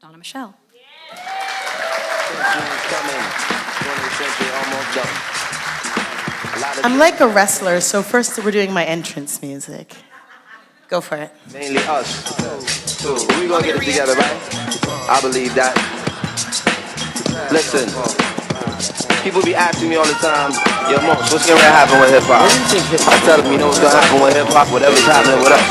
Donna-Michelle. I'm like a wrestler, so first we're doing my entrance music. Go for it. Mainly us. We gonna get it together, right? I believe that. Listen, people be asking me all the time, yo, Mos, what's gonna happen with hip hop? I tell them, you know what's gonna happen with hip hop? Whatever's happening with us.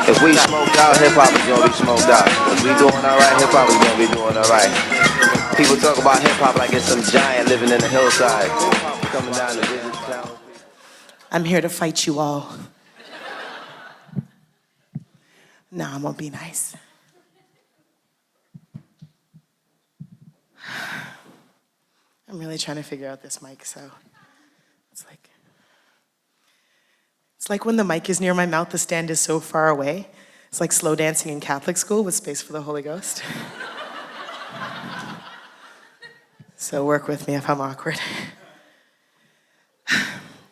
If we smoked out, hip hop is gonna be smoked out. If we doing alright, hip hop is gonna be doing alright. People talk about hip hop like it's some giant living in the hillside, coming down the business town. I'm here to fight you all. Nah, I'm gonna be nice. I'm really trying to figure out this mic, so it's like when the mic is near my mouth, the stand is so far away. It's like slow dancing in Catholic school with space for the Holy Ghost. So work with me if I'm awkward.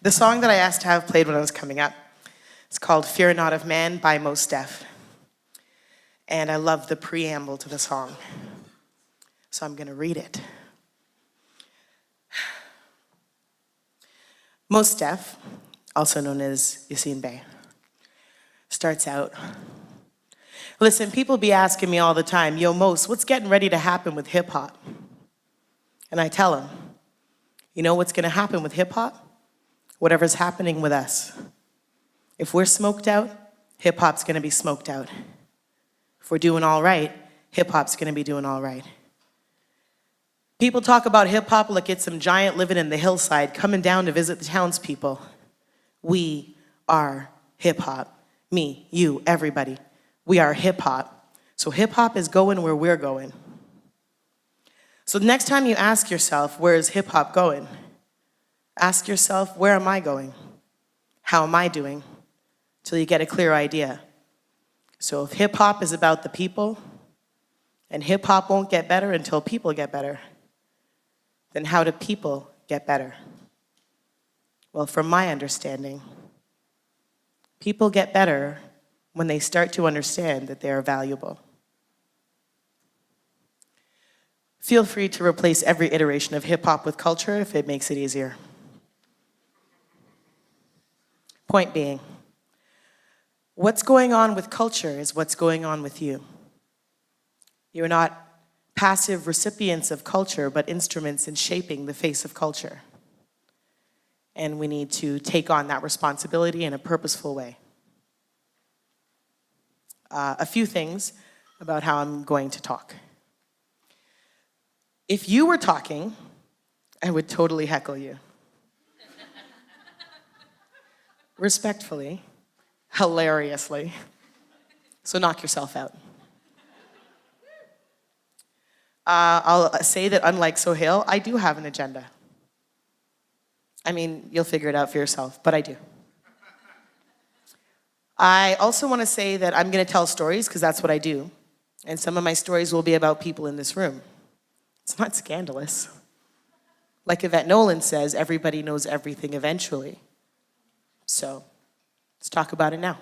The song that I asked to have played when I was coming up, it's called Fear Not of Man by Mos Def. And I love the preamble to the song. So I'm gonna read it. Mos Def, also known as Yassine Bey, starts out, listen, people be asking me all the time, yo, Mos, what's getting ready to happen with hip hop? And I tell them, you know what's gonna happen with hip hop? Whatever's happening with us. If we're smoked out, hip hop's gonna be smoked out. If we're doing all right, hip hop's gonna be doing all right. People talk about hip hop like it's some giant living in the hillside coming down to visit the townspeople. We are hip hop. Me, you, everybody. We are hip hop. So hip hop is going where we're going. So the next time you ask yourself, where is hip hop going? Ask yourself, where am I going? How am I doing? Till you get a clear idea. So if hip hop is about the people, and hip hop won't get better until people get better, then how do people get better? Well, from my understanding, people get better when they start to understand that they are valuable. Feel free to replace every iteration of hip hop with culture if it makes it easier. Point being, what's going on with culture is what's going on with you. You're not passive recipients of culture, but instruments in shaping the face of culture. And we need to take on that responsibility in a purposeful way. A few things about how I'm going to talk. If you were talking, I would totally heckle you. Respectfully, hilariously. So knock yourself out. I'll say that unlike Sohail, I do have an agenda. I mean, you'll figure it out for yourself, but I do. I also want to say that I'm going to tell stories because that's what I do. And some of my stories will be about people in this room. It's not scandalous. Like Yvette Nolan says, everybody knows everything eventually. So let's talk about it now.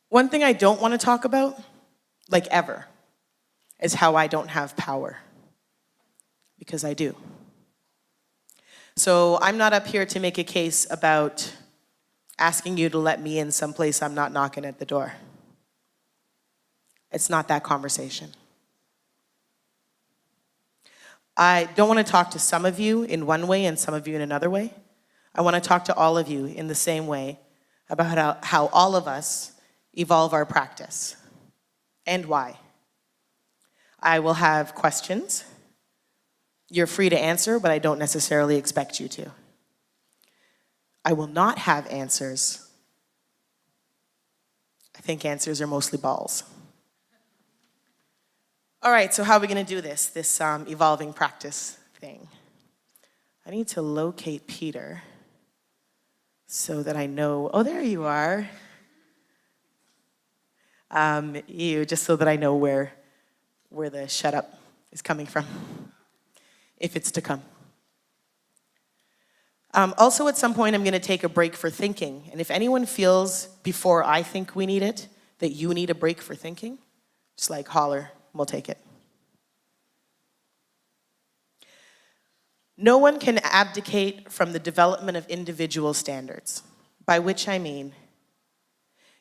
One thing I don't want to talk about, like ever, is how I don't have power. Because I do. So I'm not up here to make a case about asking you to let me in someplace I'm not knocking at the door. It's not that conversation. I don't want to talk to some of you in one way and some of you in another way. I want to talk to all of you in the same way about how all of us evolve our practice and why. I will have questions. You're free to answer, but I don't necessarily expect you to. I will not have answers. I think answers are mostly balls. All right, so how are we going to do this evolving practice thing? I need to locate Peter so that I know, oh, there you are. Just so that I know where the shut up is coming from, if it's to come. Also, at some point, I'm going to take a break for thinking. And if anyone feels before I think we need it that you need a break for thinking, just like holler, we'll take it. No one can abdicate from the development of individual standards, by which I mean,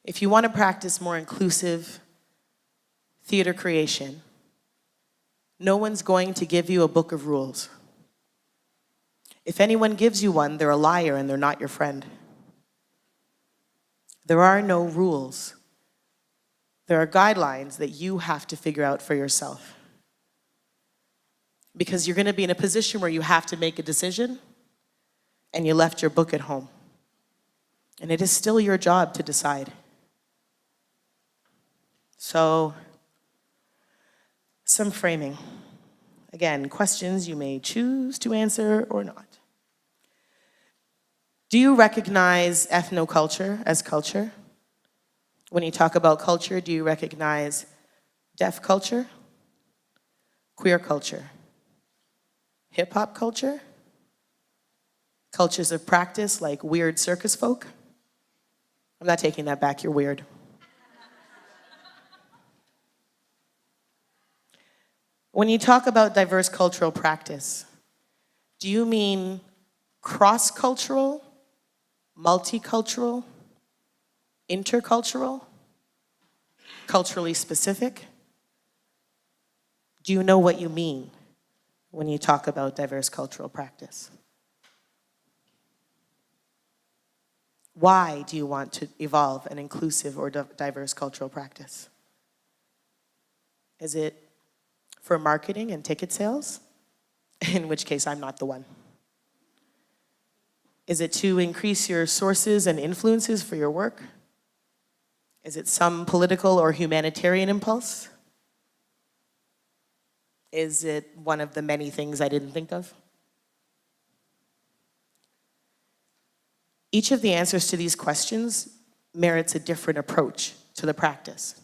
if you want to practice more inclusive theater creation, no one's going to give you a book of rules. If anyone gives you one, they're a liar and they're not your friend. There are no rules. There are guidelines that you have to figure out for yourself. Because you're going to be in a position where you have to make a decision and you left your book at home. And it is still your job to decide. So, some framing. Again, questions you may choose to answer or not. Do you recognize ethnoculture as culture? When you talk about culture, do you recognize deaf culture, queer culture, hip-hop culture, cultures of practice like weird circus folk? I'm not taking that back, you're weird. When you talk about diverse cultural practice, do you mean cross-cultural, multicultural, intercultural, culturally specific? Do you know what you mean when you talk about diverse cultural practice? Why do you want to evolve an inclusive or diverse cultural practice? Is it for marketing and ticket sales? In which case, I'm not the one. Is it to increase your sources and influences for your work? Is it some political or humanitarian impulse? Is it one of the many things I didn't think of? Each of the answers to these questions merits a different approach to the practice.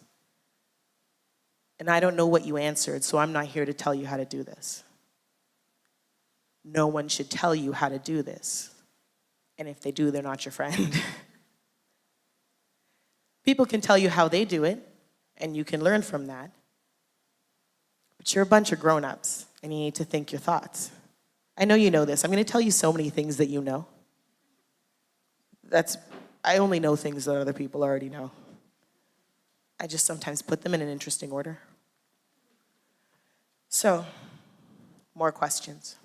And I don't know what you answered, so I'm not here to tell you how to do this. No one should tell you how to do this. And if they do, they're not your friend. People can tell you how they do it, and you can learn from that. But you're a bunch of grown-ups, and you need to think your thoughts. I know you know this. I'm going to tell you so many things that you know. I only know things that other people already know. I just sometimes put them in an interesting order. So, more questions.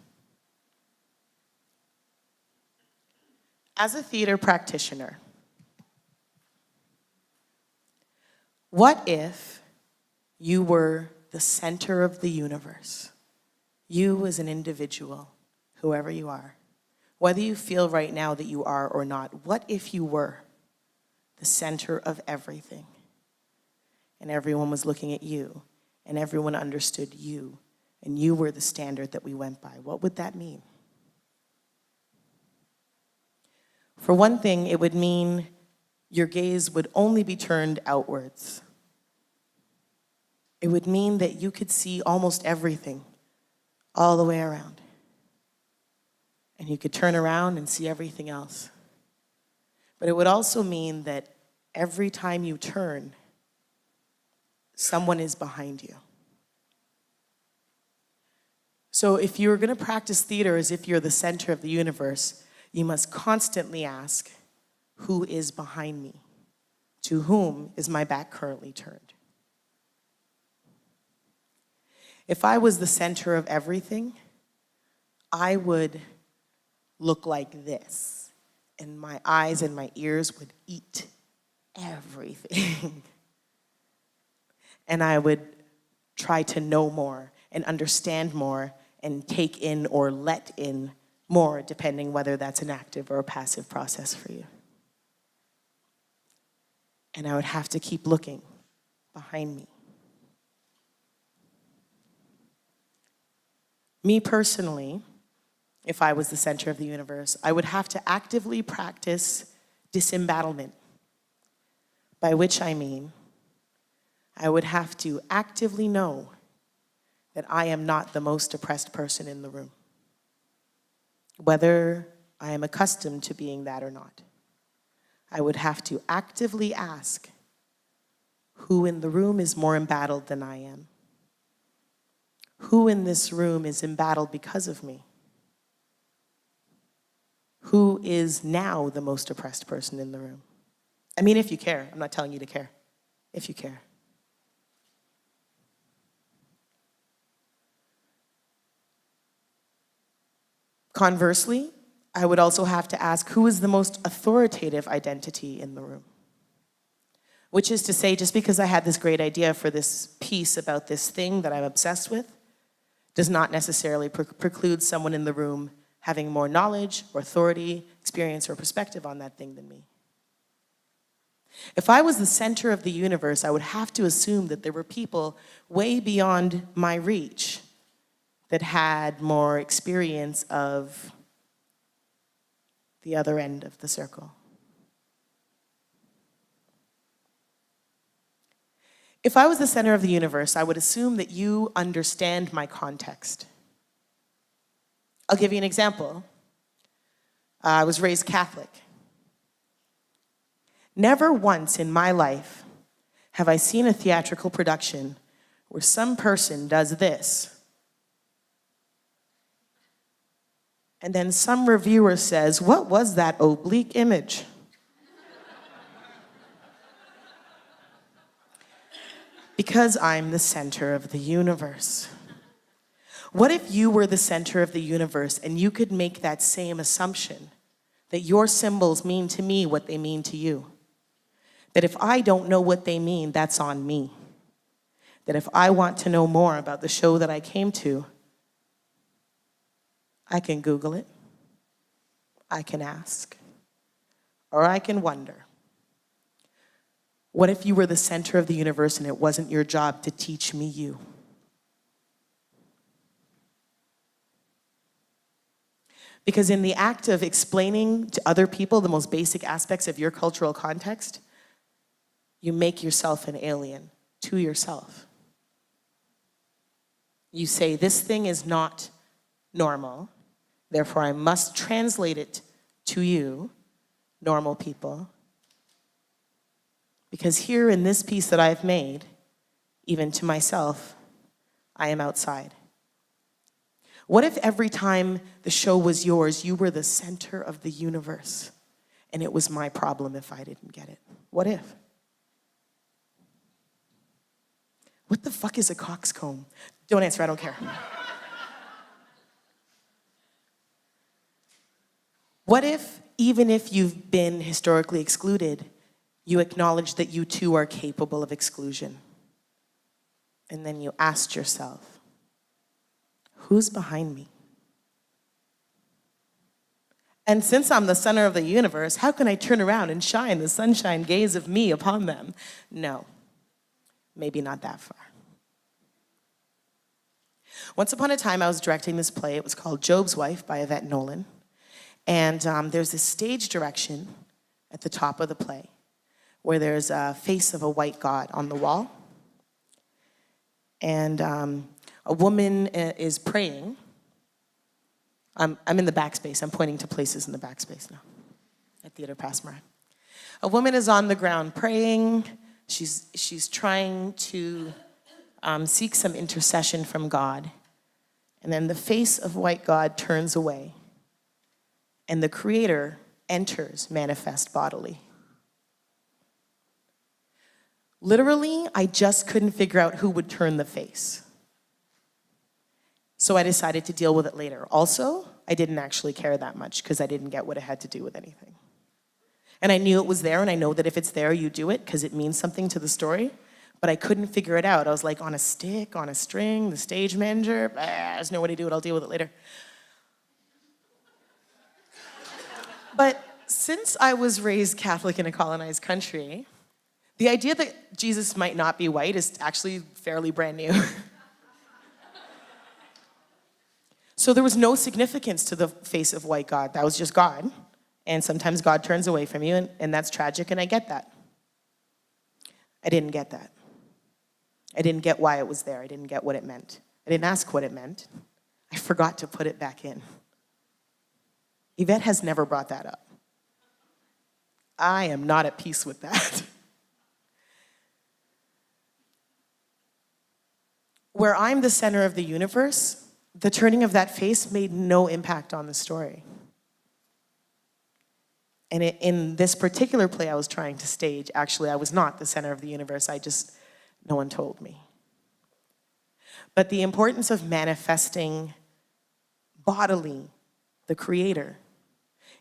As a theater practitioner, what if you were the center of the universe? You as an individual, whoever you are, whether you feel right now that you are or not, what if you were the center of everything? And everyone was looking at you, and everyone understood you, and you were the standard that we went by. What would that mean? For one thing, it would mean your gaze would only be turned outwards. It would mean that you could see almost everything all the way around. And you could turn around and see everything else. But it would also mean that every time you turn, someone is behind you. So if you're going to practice theater as if you're the center of the universe, you must constantly ask, who is behind me? To whom is my back currently turned? If I was the center of everything, I would look like this, and my eyes and my ears would eat everything. And I would try to know more and understand more and take in or let in more, depending whether that's an active or a passive process for you. And I would have to keep looking behind me. Me personally, if I was the center of the universe, I would have to actively practice disembattlement, by which I mean I would have to actively know that I am not the most oppressed person in the room, whether I am accustomed to being that or not. I would have to actively ask, Who in the room is more embattled than I am? Who in this room is embattled because of me? Who is now the most oppressed person in the room? I mean, if you care. I'm not telling you to care. If you care. Conversely, I would also have to ask, who is the most authoritative identity in the room? Which is to say, just because I had this great idea for this piece about this thing that I'm obsessed with, does not necessarily preclude someone in the room having more knowledge or authority, experience, or perspective on that thing than me. If I was the center of the universe, I would have to assume that there were people way beyond my reach that had more experience of the other end of the circle. If I was the center of the universe, I would assume that you understand my context. I'll give you an example. I was raised Catholic. Never once in my life have I seen a theatrical production where some person does this, and then some reviewer says, "What was that oblique image?" Because I'm the center of the universe. What if you were the center of the universe and you could make that same assumption, that your symbols mean to me what they mean to you? That if I don't know what they mean, that's on me. That if I want to know more about the show that I came to, I can Google it, I can ask, or I can wonder. What if you were the center of the universe and it wasn't your job to teach me you? Because in the act of explaining to other people the most basic aspects of your cultural context, you make yourself an alien to yourself. You say, this thing is not normal, therefore I must translate it to you, normal people. Because here in this piece that I've made, even to myself, I am outside. What if every time the show was yours, you were the center of the universe, and it was my problem if I didn't get it? What if? What the fuck is a coxcomb? Don't answer, I don't care. What if, even if you've been historically excluded, you acknowledge that you too are capable of exclusion? And then you asked yourself, who's behind me? And since I'm the center of the universe, how can I turn around and shine the sunshine gaze of me upon them? No, maybe not that far. Once upon a time, I was directing this play. It was called Job's Wife by Yvette Nolan. And there's this stage direction at the top of the play where there's a face of a white god on the wall. And a woman is praying. I'm in the backspace. I'm pointing to places in the backspace now at Theater Passmore. A woman is on the ground praying. She's trying to seek some intercession from God. And then the face of white God turns away. And the Creator enters manifest bodily. Literally, I just couldn't figure out who would turn the face. So I decided to deal with it later. Also, I didn't actually care that much because I didn't get what it had to do with anything. And I knew it was there, and I know that if it's there, you do it because it means something to the story. But I couldn't figure it out. I was like, on a stick, on a string, the stage manager, there's no way to do it, I'll deal with it later. But since I was raised Catholic in a colonized country, the idea that Jesus might not be white is actually fairly brand new. So there was no significance to the face of white God. That was just God. And sometimes God turns away from you, and that's tragic, and I get that. I didn't get that. I didn't get why it was there. I didn't get what it meant. I didn't ask what it meant. I forgot to put it back in. Yvette has never brought that up. I am not at peace with that. where I'm the center of the universe, the turning of that face made no impact on the story. And in this particular play I was trying to stage, actually I was not the center of the universe, no one told me. But the importance of manifesting bodily the Creator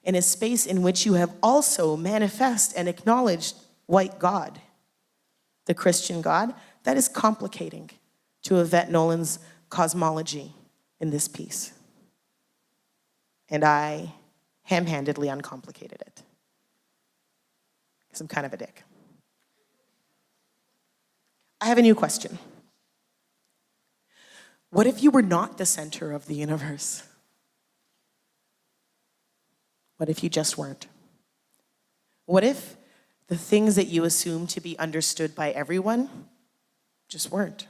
in a space in which you have also manifest and acknowledged white God, the Christian God, that is complicating to Yvette Nolan's cosmology in this piece. And I ham-handedly uncomplicated it. Because I'm kind of a dick. I have a new question. What if you were not the center of the universe? What if you just weren't? What if the things that you assume to be understood by everyone just weren't?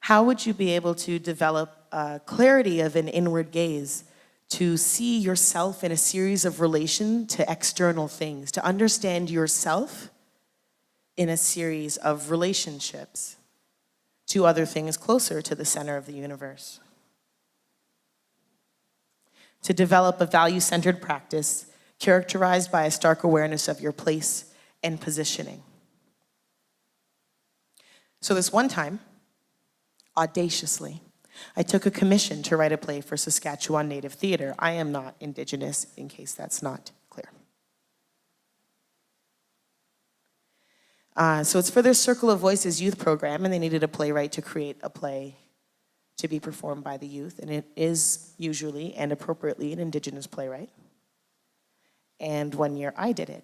How would you be able to develop clarity of an inward gaze to see yourself in a series of relation to external things, to understand yourself in a series of relationships to other things closer to the center of the universe? To develop a value-centered practice characterized by a stark awareness of your place and positioning. So this one time, audaciously, I took a commission to write a play for Saskatchewan Native Theatre. I am not Indigenous, in case that's not clear. So it's for their Circle of Voices youth program, and they needed a playwright to create a play to be performed by the youth, and it is usually and appropriately an Indigenous playwright. And one year I did it.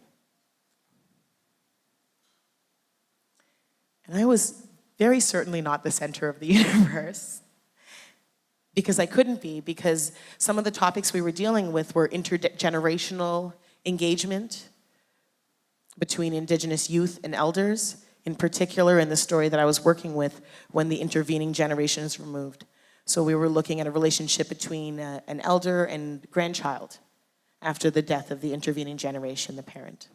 And I was very certainly not the center of the universe, because I couldn't be, because some of the topics we were dealing with were intergenerational engagement between Indigenous youth and elders, in particular in the story that I was working with when the intervening generations were moved. So we were looking at a relationship between an elder and grandchild after the death of the intervening generation, the parent.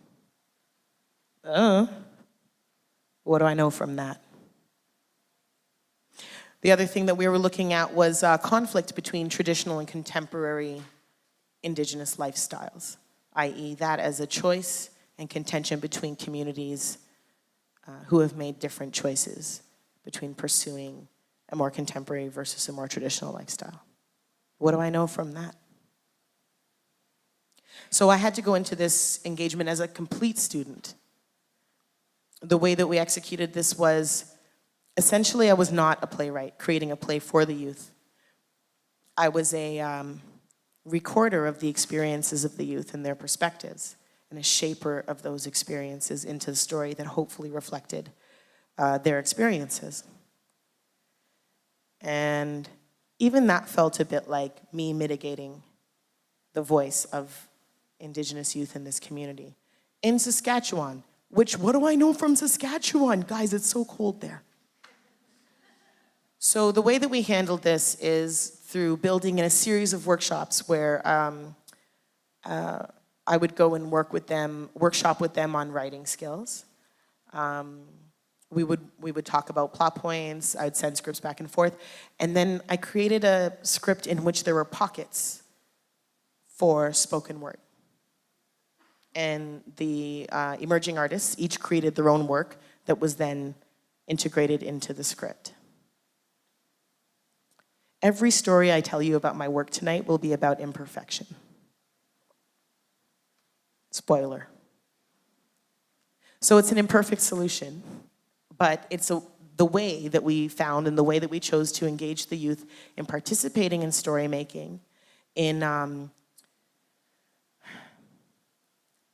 What do I know from that? The other thing that we were looking at was conflict between traditional and contemporary Indigenous lifestyles, i.e. that as a choice and contention between communities who have made different choices between pursuing a more contemporary versus a more traditional lifestyle. What do I know from that? So I had to go into this engagement as a complete student. The way that we executed this was, essentially I was not a playwright creating a play for the youth. I was a recorder of the experiences of the youth and their perspectives, and a shaper of those experiences into the story that hopefully reflected their experiences. And even that felt a bit like me mitigating the voice of Indigenous youth in this community. In Saskatchewan, which, what do I know from Saskatchewan? Guys, it's so cold there. So the way that we handled this is through building in a series of workshops where I would go and workshop with them on writing skills. We would talk about plot points. I would send scripts back and forth. And then I created a script in which there were pockets for spoken word. And the emerging artists each created their own work that was then integrated into the script. Every story I tell you about my work tonight will be about imperfection. Spoiler. So it's an imperfect solution, but it's the way that we found and the way that we chose to engage the youth in participating in story making, in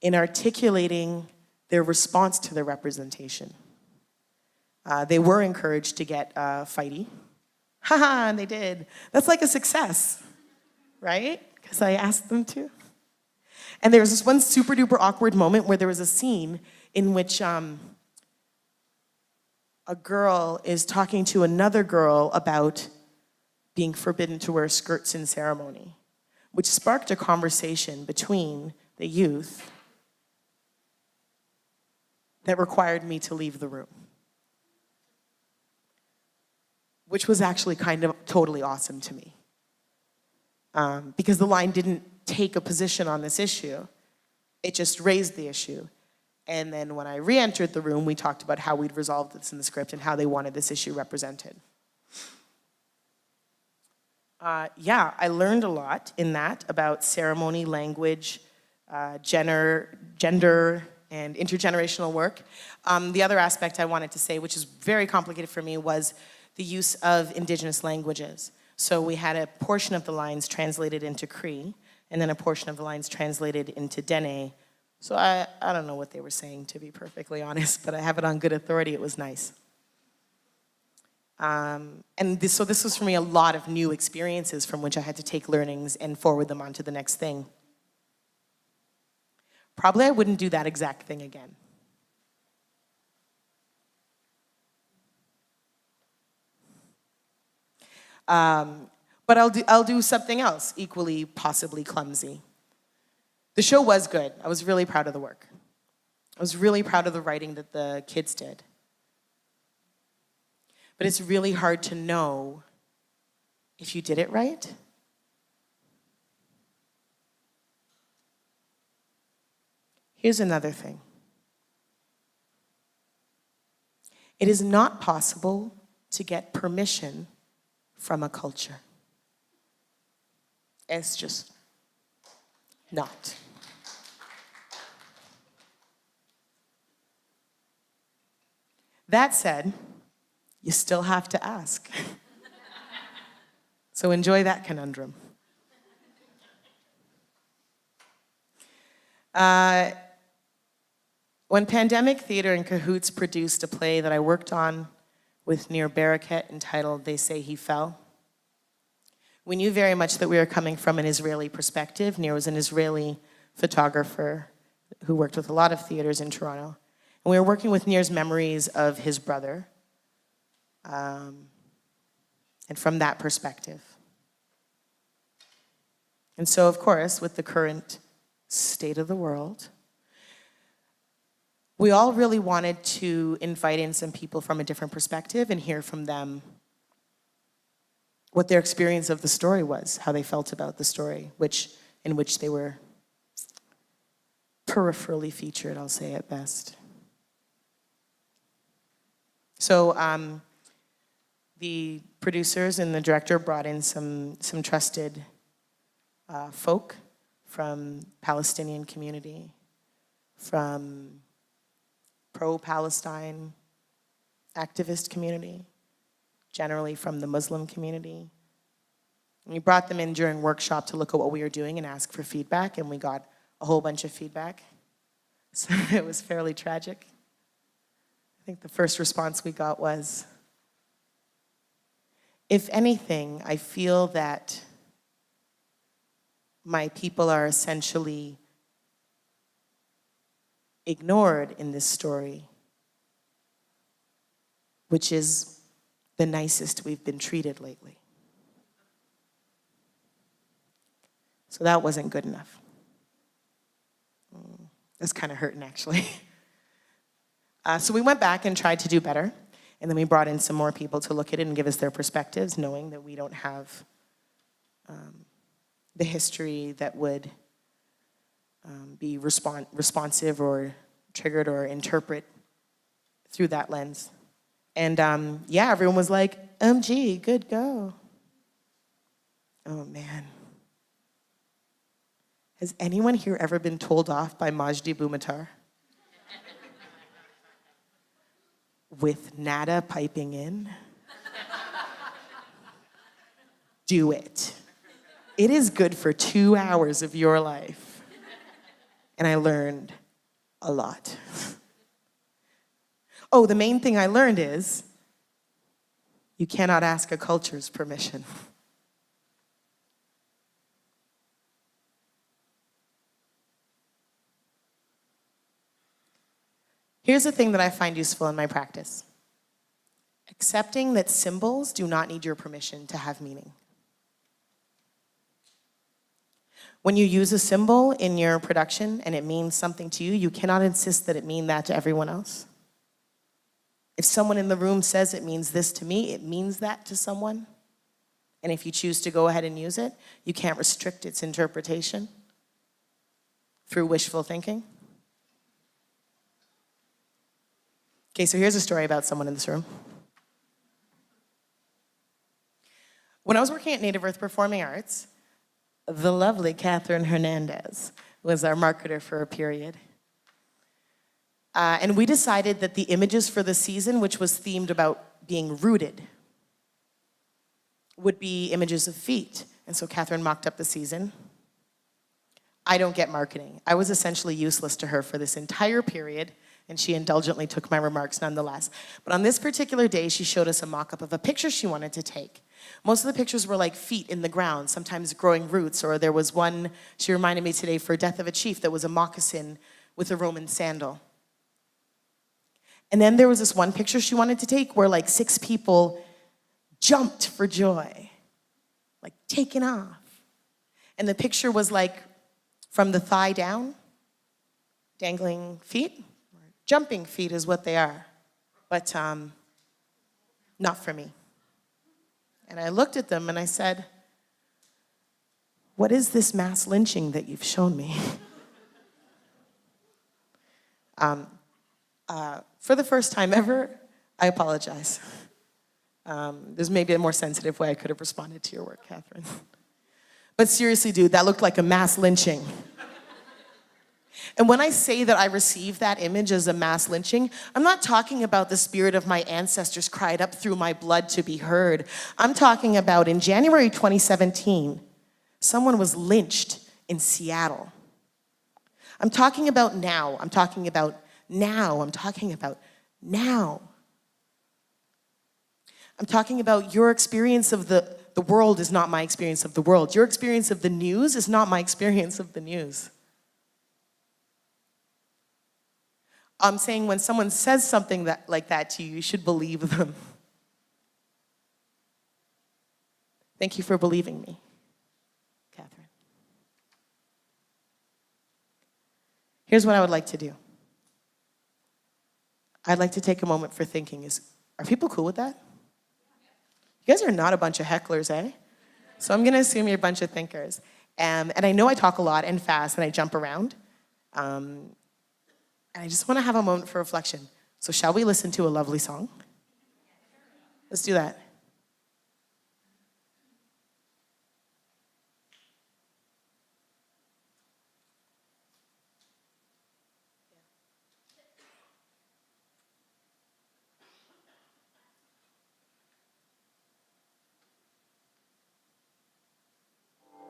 articulating their response to the representation. They were encouraged to get fighty. Haha, and they did. That's like a success, right? Because I asked them to. And there was this one super duper awkward moment where there was a scene in which a girl is talking to another girl about being forbidden to wear skirts in ceremony, which sparked a conversation between the youth that required me to leave the room. which was actually kind of totally awesome to me. Because the line didn't take a position on this issue. It just raised the issue. And then when I re-entered the room, we talked about how we'd resolved this in the script and how they wanted this issue represented. Yeah, I learned a lot in that about ceremony, language, gender, and intergenerational work. The other aspect I wanted to say, which is very complicated for me, was the use of indigenous languages. So we had a portion of the lines translated into Cree, and then a portion of the lines translated into Dene. So I don't know what they were saying, to be perfectly honest, but I have it on good authority. It was nice. So this was for me a lot of new experiences from which I had to take learnings and forward them on to the next thing. Probably I wouldn't do that exact thing again. But I'll do something else equally possibly clumsy. The show was good. I was really proud of the work. I was really proud of the writing that the kids did. But it's really hard to know if you did it right. Here's another thing. It is not possible to get permission from a culture. It's just not. That said, you still have to ask. So enjoy that conundrum. When Pandemic Theatre in Cahoots produced a play that I worked on with Nir Barakat entitled They Say He Fell, we knew very much that we were coming from an Israeli perspective. Nir was an Israeli photographer who worked with a lot of theaters in Toronto. And we were working with Nir's memories of his brother, and from that perspective. And so, of course, with the current state of the world, we all really wanted to invite in some people from a different perspective and hear from them what their experience of the story was, how they felt about the story, in which they were peripherally featured, I'll say at best. So the producers and the director brought in some trusted folk from Palestinian community, from pro-Palestine activist community, generally from the Muslim community. And we brought them in during workshop to look at what we were doing and ask for feedback, and we got a whole bunch of feedback. So it was fairly tragic. I think the first response we got was, if anything, I feel that my people are essentially ignored in this story, which is the nicest we've been treated lately. So that wasn't good enough. That's kind of hurting, actually. So we went back and tried to do better, and then we brought in some more people to look at it and give us their perspectives, knowing that we don't have the history that would be responsive or triggered or interpret through that lens. And yeah, everyone was like, MG, good go. Oh man. Has anyone here ever been told off by Majdi Boumatar? With nada piping in? Do it. It is good for 2 hours of your life. And I learned a lot. Oh, the main thing I learned is you cannot ask a culture's permission. Here's the thing that I find useful in my practice. Accepting that symbols do not need your permission to have meaning. When you use a symbol in your production and it means something to you, you cannot insist that it mean that to everyone else. If someone in the room says it means this to me, it means that to someone. And if you choose to go ahead and use it, you can't restrict its interpretation through wishful thinking. Okay, so here's a story about someone in this room. When I was working at Native Earth Performing Arts, the lovely Catherine Hernandez was our marketer for a period. And we decided that the images for the season, which was themed about being rooted, would be images of feet. And so Catherine mocked up the season. I don't get marketing. I was essentially useless to her for this entire period, and she indulgently took my remarks nonetheless. But on this particular day, she showed us a mock-up of a picture she wanted to take. Most of the pictures were like feet in the ground, sometimes growing roots, or there was one, she reminded me today, for Death of a Chief, that was a moccasin with a Roman sandal. And then there was this one picture she wanted to take where like 6 people jumped for joy, like taken off. And the picture was like from the thigh down, dangling feet. Jumping feet is what they are, but not for me. And I looked at them and I said, what is this mass lynching that you've shown me? For the first time ever, I apologize. There's maybe a more sensitive way I could have responded to your work, Catherine. But seriously, dude, that looked like a mass lynching. And when I say that I received that image as a mass lynching, I'm not talking about the spirit of my ancestors cried up through my blood to be heard. I'm talking about in January 2017, someone was lynched in Seattle. I'm talking about now. I'm talking about now. I'm talking about now. I'm talking about your experience of the world is not my experience of the world. Your experience of the news is not my experience of the news. I'm saying when someone says something like that to you, you should believe them. Thank you for believing me, Catherine. Here's what I would like to do. I'd like to take a moment for thinking. Are people cool with that? You guys are not a bunch of hecklers, eh? So I'm gonna assume you're a bunch of thinkers. And I know I talk a lot and fast and I jump around. And I just want to have a moment for reflection. So shall we listen to a lovely song? Let's do that.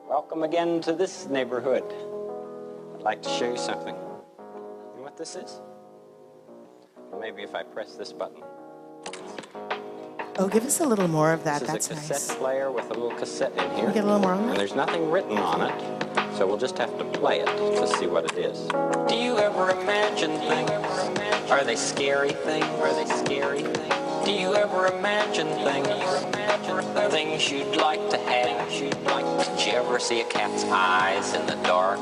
Welcome again to this neighborhood. I'd like to show you something. You know what this is? Maybe if I press this button. Oh, give us a little more of that. This is That's a cassette nice. player with a little cassette in Can here. we get a little more on And that? there's nothing written on it, so we'll just have to play it to see what it is. Do you ever imagine things? Are they scary things? Are they scary things? Do you ever imagine things? Things you'd like to have? Did you ever see a cat's eyes in the dark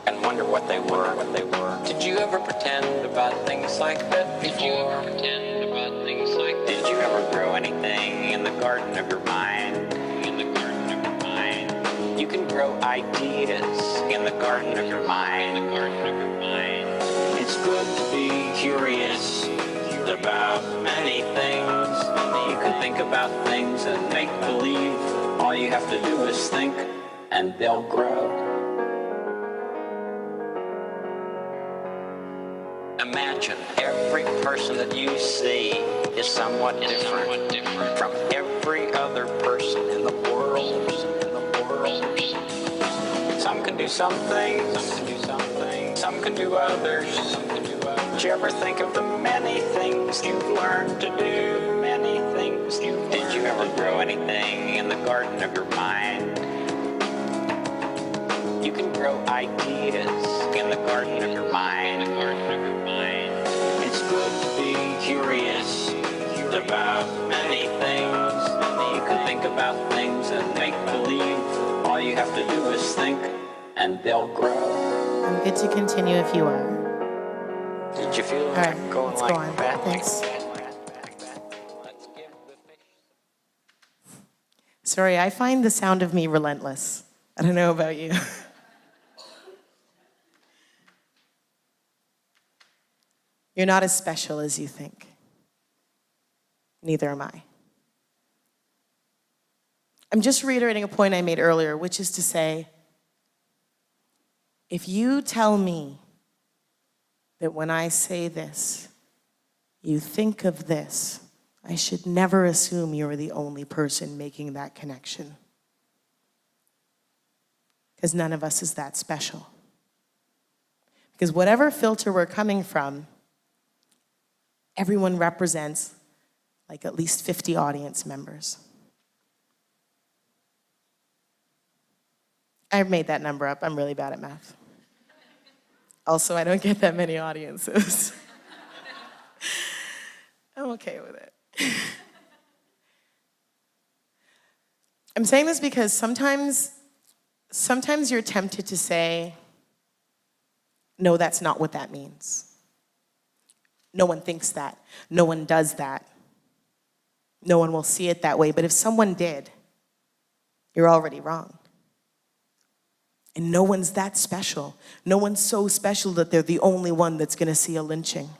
and wonder what they were? Did you ever pretend about things like that before? Did you ever grow anything in the garden of your mind? You can grow ideas in the garden of your mind. It's good to be curious about many things. You can think about things and make believe. All you have to do is think, and they'll grow. Imagine every person that you see is somewhat different from every other person in the world. Some can do some things, some can do others. Did you ever think of the many things you've learned to do? Many things Did you ever grow anything in the garden of your mind? You can grow ideas in the garden of your mind. It's good to be curious about many things. You can think about things and make believe. All you have to do is think, and they'll grow. I'm good to continue if you are. Did you feel All right, going let's like go on. that? Thanks. story. I find the sound of me relentless. I don't know about you. You're not as special as you think. Neither am I. I'm just reiterating a point I made earlier, which is to say, if you tell me that when I say this, you think of this, I should never assume you're the only person making that connection. Because none of us is that special. Because whatever filter we're coming from, everyone represents like at least 50 audience members. I made that number up. I'm really bad at math. Also, I don't get that many audiences. I'm okay with it. I'm saying this because sometimes you're tempted to say, no, that's not what that means. No one thinks that. No one does that. No one will see it that way. But if someone did, you're already wrong. And no one's that special. No one's so special that they're the only one that's going to see a lynching.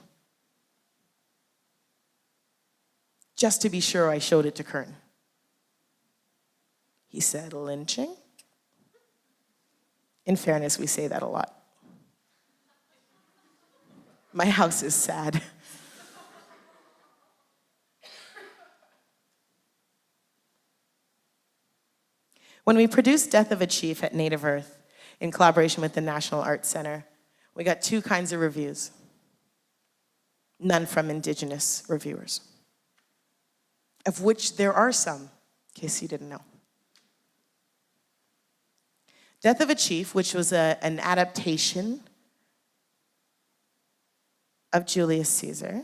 Just to be sure, I showed it to Kern. He said, lynching? In fairness, we say that a lot. My house is sad. When we produced Death of a Chief at Native Earth, in collaboration with the National Arts Center, we got two kinds of reviews. None from Indigenous reviewers, of which there are some, in case you didn't know. Death of a Chief, which was an adaptation of Julius Caesar,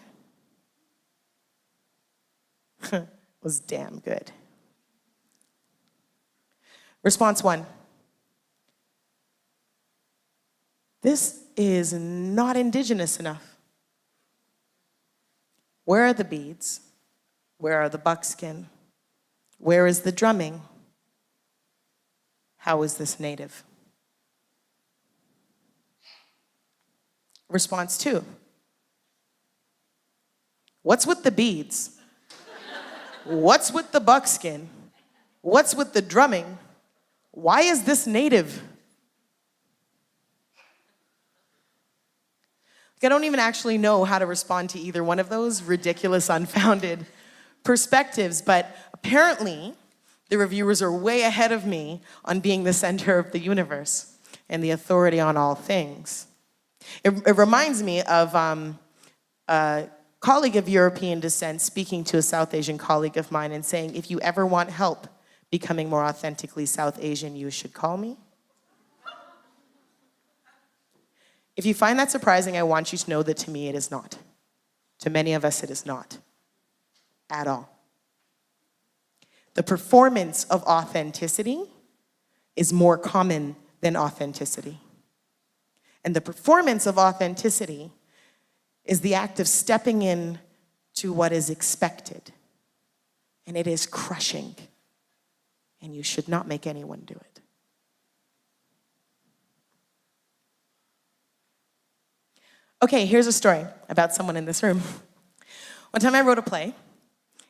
was damn good. Response 1. This is not Indigenous enough. Where are the beads? Where are the buckskin? Where is the drumming? How is this Native? Response 2. What's with the beads? What's with the buckskin? What's with the drumming? Why is this Native? I don't even actually know how to respond to either one of those ridiculous, unfounded perspectives, but apparently the reviewers are way ahead of me on being the center of the universe and the authority on all things. It reminds me of a colleague of European descent speaking to a South Asian colleague of mine and saying, if you ever want help becoming more authentically South Asian, you should call me. If you find that surprising, I want you to know that to me it is not. To many of us it is not. At all. The performance of authenticity is more common than authenticity. And the performance of authenticity is the act of stepping in to what is expected. And it is crushing. And you should not make anyone do it. Okay, here's a story about someone in this room. One time I wrote a play,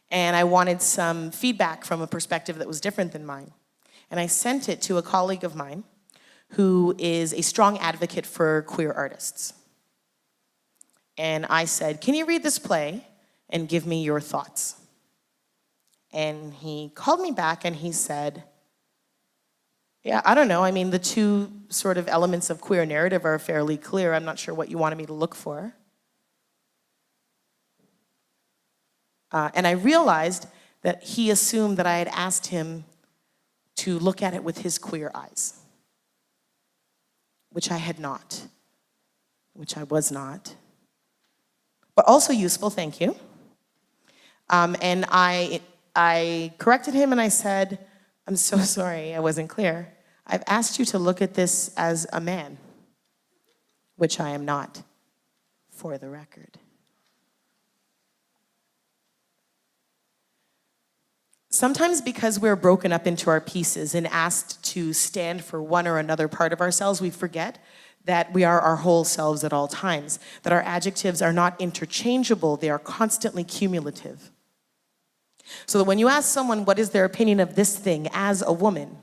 and I wanted some feedback from a perspective that was different than mine. And I sent it to a colleague of mine who is a strong advocate for queer artists. And I said, can you read this play and give me your thoughts? And he called me back and he said, yeah, I don't know. I mean, the two sort of elements of queer narrative are fairly clear. I'm not sure what you wanted me to look for. And I realized that he assumed that I had asked him to look at it with his queer eyes, which I had not, which I was not. But also useful, thank you. And I corrected him and I said, I'm so sorry, I wasn't clear. I've asked you to look at this as a man, which I am not, for the record. Sometimes because we're broken up into our pieces and asked to stand for one or another part of ourselves, we forget that we are our whole selves at all times, that our adjectives are not interchangeable, they are constantly cumulative. So that when you ask someone what is their opinion of this thing as a woman,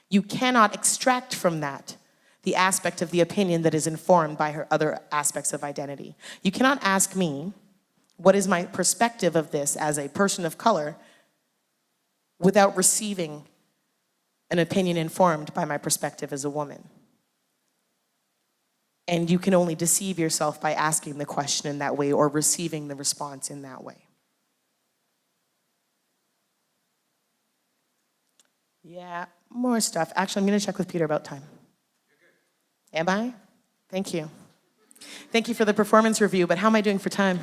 you cannot extract from that the aspect of the opinion that is informed by her other aspects of identity. You cannot ask me, what is my perspective of this as a person of color, without receiving an opinion informed by my perspective as a woman. And you can only deceive yourself by asking the question in that way or receiving the response in that way. Yeah, more stuff. Actually, I'm going to check with Peter about time. Am I? Thank you. Thank you for the performance review, but how am I doing for time?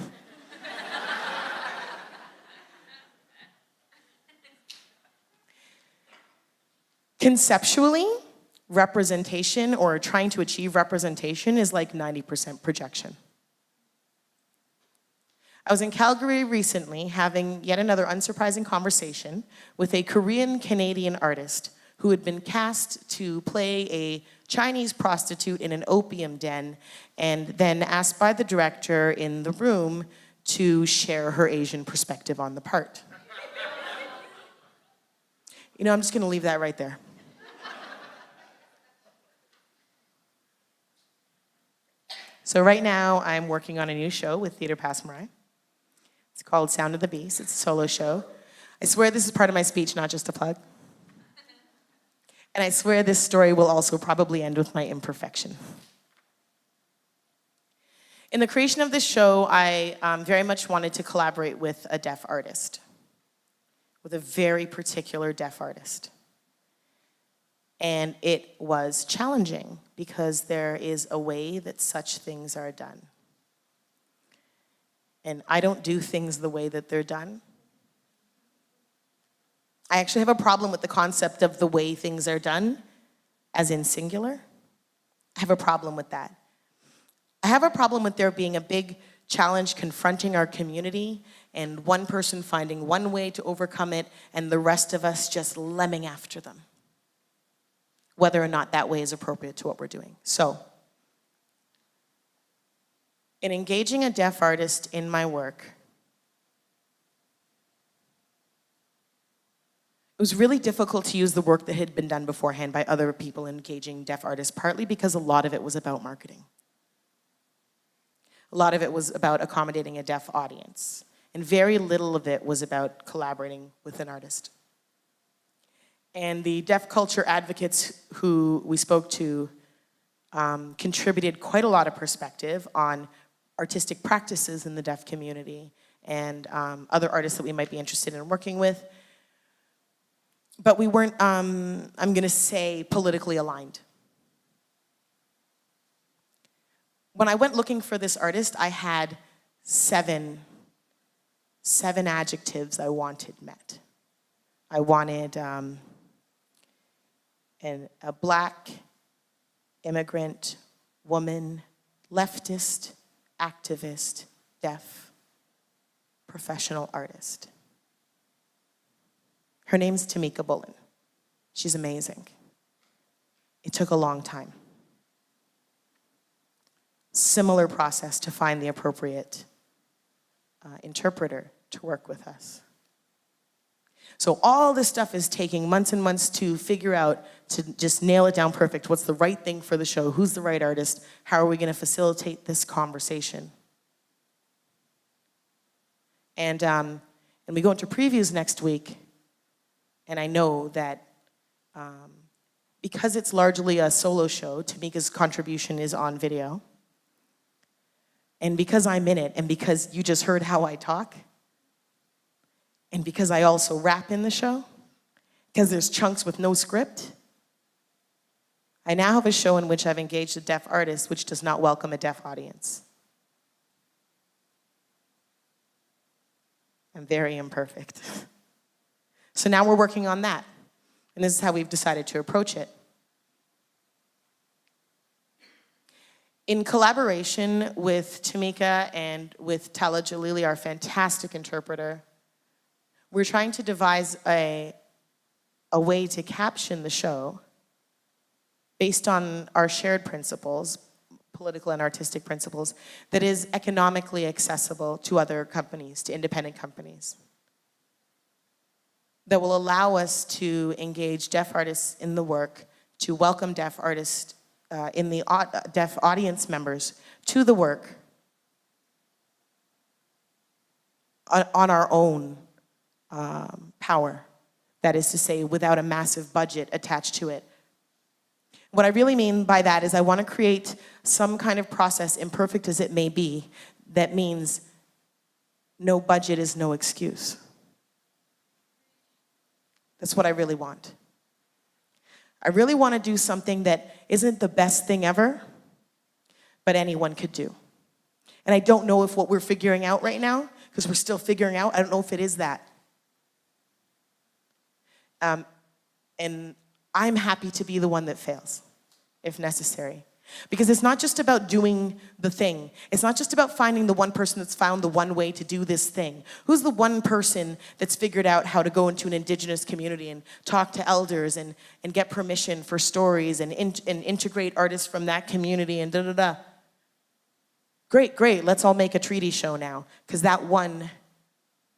Conceptually, representation or trying to achieve representation is like 90% projection. I was in Calgary recently having yet another unsurprising conversation with a Korean-Canadian artist who had been cast to play a Chinese prostitute in an opium den and then asked by the director in the room to share her Asian perspective on the part. You know, I'm just gonna leave that right there. So right now, I'm working on a new show with Theatre Passamarais. It's called Sound of the Beast. It's a solo show. I swear this is part of my speech, not just a plug. And I swear this story will also probably end with my imperfection. In the creation of this show, I very much wanted to collaborate with a deaf artist, with a very particular deaf artist. And it was challenging because there is a way that such things are done. And I don't do things the way that they're done. I actually have a problem with the concept of the way things are done, as in singular. I have a problem with that. I have a problem with there being a big challenge confronting our community and one person finding one way to overcome it and the rest of us just lemming after them, whether or not that way is appropriate to what we're doing. So, in engaging a deaf artist in my work, it was really difficult to use the work that had been done beforehand by other people engaging deaf artists, partly because a lot of it was about marketing. A lot of it was about accommodating a deaf audience, and very little of it was about collaborating with an artist. And the deaf culture advocates who we spoke to contributed quite a lot of perspective on artistic practices in the deaf community and other artists that we might be interested in working with. But we weren't, I'm gonna say, politically aligned. When I went looking for this artist, I had seven adjectives I wanted met. I wanted a Black immigrant woman, leftist, activist, deaf, professional artist. Her name's Tamika Bullen. She's amazing. It took a long time. Similar process to find the appropriate interpreter to work with us. So all this stuff is taking months and months to figure out, to just nail it down perfect. What's the right thing for the show? Who's the right artist? How are we going to facilitate this conversation? And we go into previews next week, and I know that because it's largely a solo show, Tamika's contribution is on video. And because I'm in it, and because you just heard how I talk, and because I also rap in the show, because there's chunks with no script, I now have a show in which I've engaged a deaf artist which does not welcome a deaf audience. I'm very imperfect. So now we're working on that. And this is how we've decided to approach it. In collaboration with Tamika and with Tala Jalili, our fantastic interpreter, we're trying to devise a way to caption the show based on our shared principles, political and artistic principles, that is economically accessible to other companies, to independent companies. That will allow us to engage deaf artists in the work, to welcome deaf artists deaf audience members to the work on our own power. That is to say, without a massive budget attached to it. What I really mean by that is I want to create some kind of process, imperfect as it may be, that means no budget is no excuse. That's what I really want. I really want to do something that isn't the best thing ever, but anyone could do. And I don't know if what we're figuring out right now, because we're still figuring out, I don't know if it is that. And I'm happy to be the one that fails, if necessary. Because it's not just about doing the thing. It's not just about finding the one person that's found the one way to do this thing. Who's the one person that's figured out how to go into an indigenous community and talk to elders and get permission for stories and integrate artists from that community and da-da-da. Great, let's all make a treaty show now. Because that one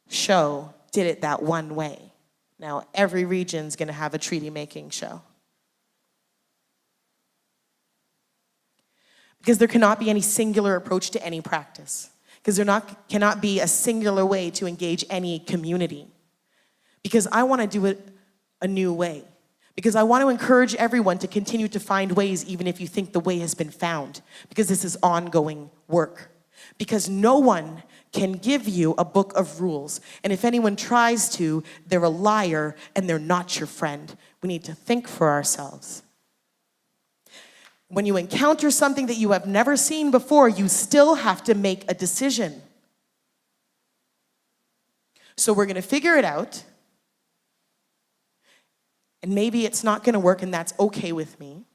show did it that one way. Now every region's gonna have a treaty-making show. Because there cannot be any singular approach to any practice. Because there cannot be a singular way to engage any community. Because I want to do it a new way. Because I want to encourage everyone to continue to find ways even if you think the way has been found. Because this is ongoing work. Because no one can give you a book of rules. And if anyone tries to, they're a liar and they're not your friend. We need to think for ourselves. When you encounter something that you have never seen before, you still have to make a decision. So we're gonna figure it out, and maybe it's not gonna work, and that's okay with me.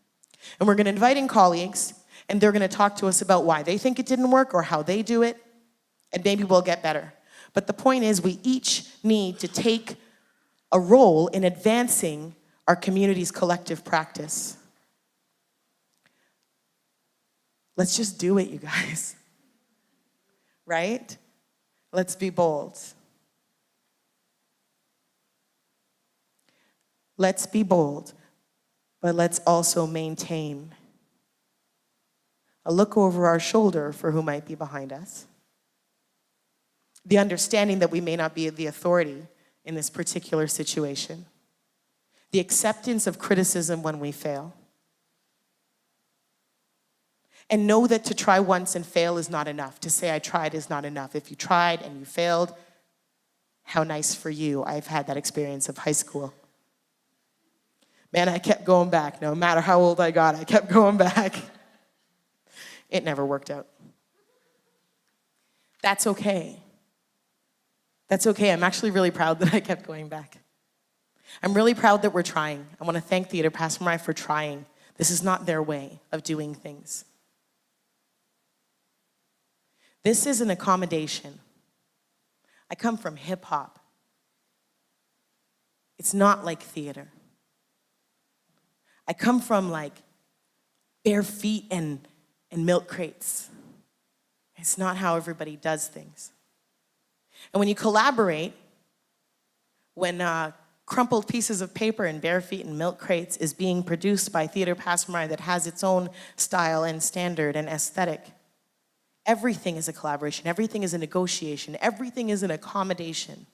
And we're gonna invite in colleagues, and they're gonna talk to us about why they think it didn't work or how they do it, and maybe we'll get better. But the point is, we each need to take a role in advancing our community's collective practice. Let's just do it, you guys. Right? Let's be bold. Let's be bold, but let's also maintain a look over our shoulder for who might be behind us. The understanding that we may not be the authority in this particular situation. The acceptance of criticism when we fail. And know that to try once and fail is not enough. To say I tried is not enough. If you tried and you failed, how nice for you. I've had that experience of high school. Man, I kept going back. No matter how old I got, I kept going back. It never worked out. That's okay. That's okay. I'm actually really proud that I kept going back. I'm really proud that we're trying. I want to thank Theatre Passe-Muraille for trying. This is not their way of doing things. This is an accommodation. I come from hip hop. It's not like theater. I come from like bare feet and milk crates. It's not how everybody does things. And when you collaborate, when crumpled pieces of paper and bare feet and milk crates is being produced by Theatre Passe-Muraille that has its own style and standard and aesthetic, everything is a collaboration, everything is a negotiation, everything is an accommodation.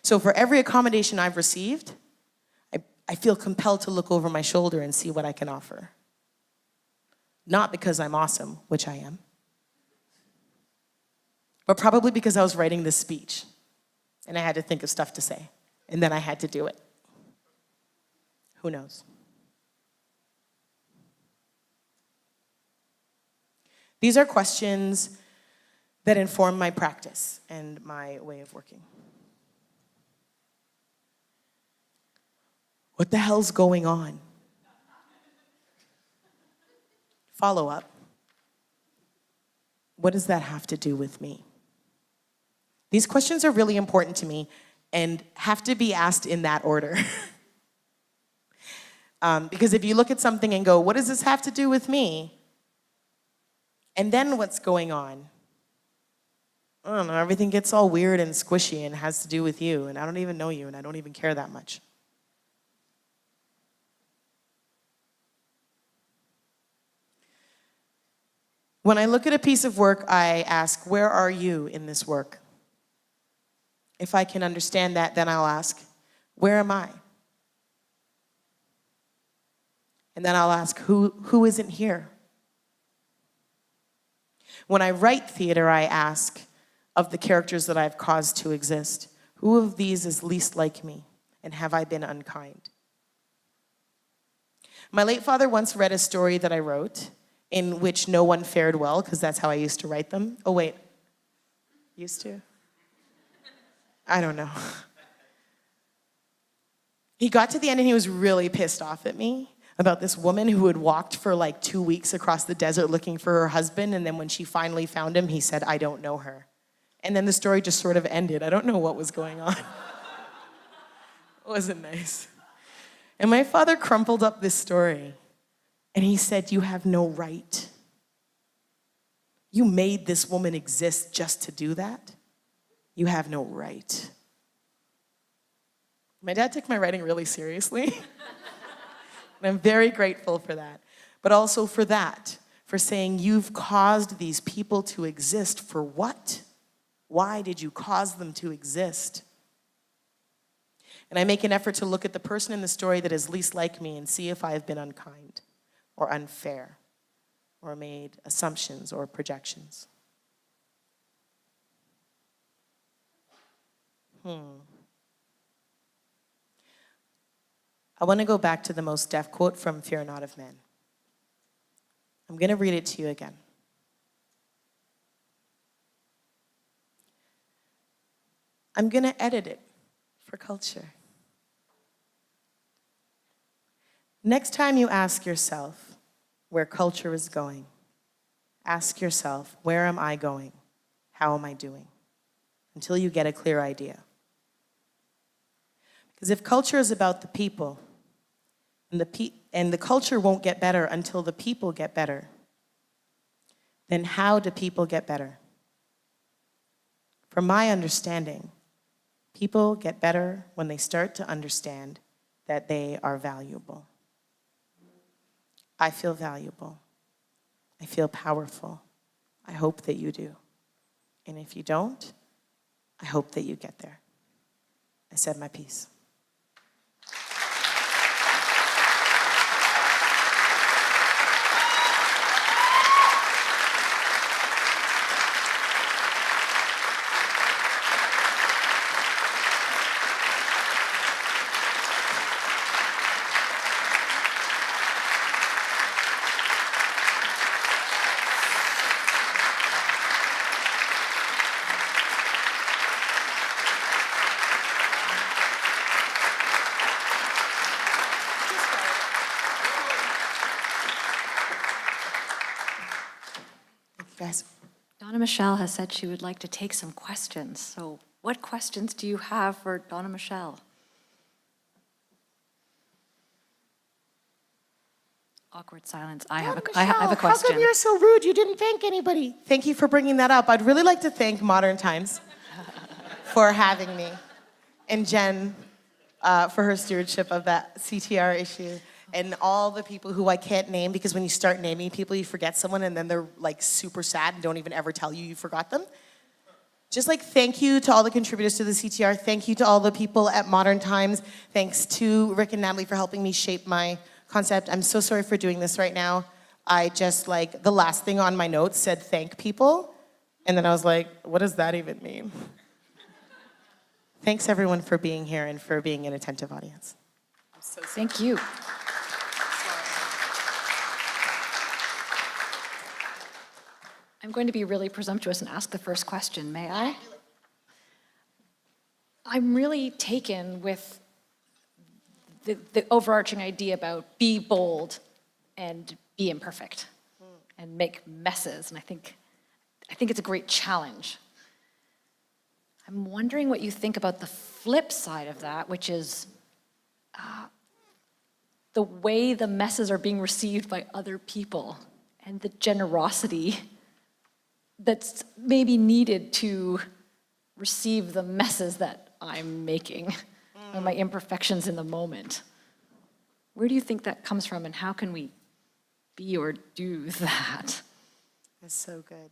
So for every accommodation I've received, I feel compelled to look over my shoulder and see what I can offer. Not because I'm awesome, which I am, but probably because I was writing this speech and I had to think of stuff to say, and then I had to do it. Who knows? These are questions that inform my practice and my way of working. What the hell's going on? Follow up. What does that have to do with me? These questions are really important to me and have to be asked in that order. Because if you look at something and go, what does this have to do with me? And then what's going on? I don't know, everything gets all weird and squishy and has to do with you, and I don't even know you, and I don't even care that much. When I look at a piece of work, I ask, where are you in this work? If I can understand that, then I'll ask, where am I? And then I'll ask, who isn't here? When I write theater, I ask, of the characters that I've caused to exist, who of these is least like me, and have I been unkind? My late father once read a story that I wrote in which no one fared well, because that's how I used to write them. Oh, wait. Used to? I don't know. He got to the end and he was really pissed off at me about this woman who had walked for like 2 weeks across the desert looking for her husband, and then when she finally found him, he said, I don't know her. And then the story just sort of ended. I don't know what was going on. It wasn't nice. And my father crumpled up this story, and he said, you have no right. You made this woman exist just to do that? You have no right. My dad took my writing really seriously. And I'm very grateful for that. But also for that, for saying you've caused these people to exist for what? Why did you cause them to exist? And I make an effort to look at the person in the story that is least like me and see if I have been unkind or unfair or made assumptions or projections. I want to go back to the most deaf quote from Fear Not of Man. I'm going to read it to you again. I'm going to edit it for culture. Next time you ask yourself where culture is going, ask yourself, where am I going? How am I doing? Until you get a clear idea. Because if culture is about the people, and the culture won't get better until the people get better, then how do people get better? From my understanding, people get better when they start to understand that they are valuable. I feel valuable. I feel powerful. I hope that you do. And if you don't, I hope that you get there. I said my piece. Guys. Donna-Michelle has said she would like to take some questions. So what questions do you have for Donna-Michelle? Awkward silence. I have a question. How come you're so rude? You didn't thank anybody. Thank you for bringing that up. I'd really like to thank Modern Times for having me, and Jen for her stewardship of that CTR issue, and all the people who I can't name, because when you start naming people, you forget someone, and then they're like super sad and don't even ever tell you forgot them. Just like thank you to all the contributors to the CTR. Thank you to all the people at Modern Times. Thanks to Rick and Natalie for helping me shape my concept. I'm so sorry for doing this right now. I just like, the last thing on my notes said thank people. And then I was like, what does that even mean? Thanks everyone for being here and for being an attentive audience. I'm so sorry. Thank you. I'm going to be really presumptuous and ask the first question, may I? I'm really taken with the overarching idea about be bold and be imperfect and make messes, and I think it's a great challenge. I'm wondering what you think about the flip side of that, which is the way the messes are being received by other people and the generosity that's maybe needed to receive the messes that I'm making, or my imperfections in the moment. Where do you think that comes from, and how can we be or do that? That's so good.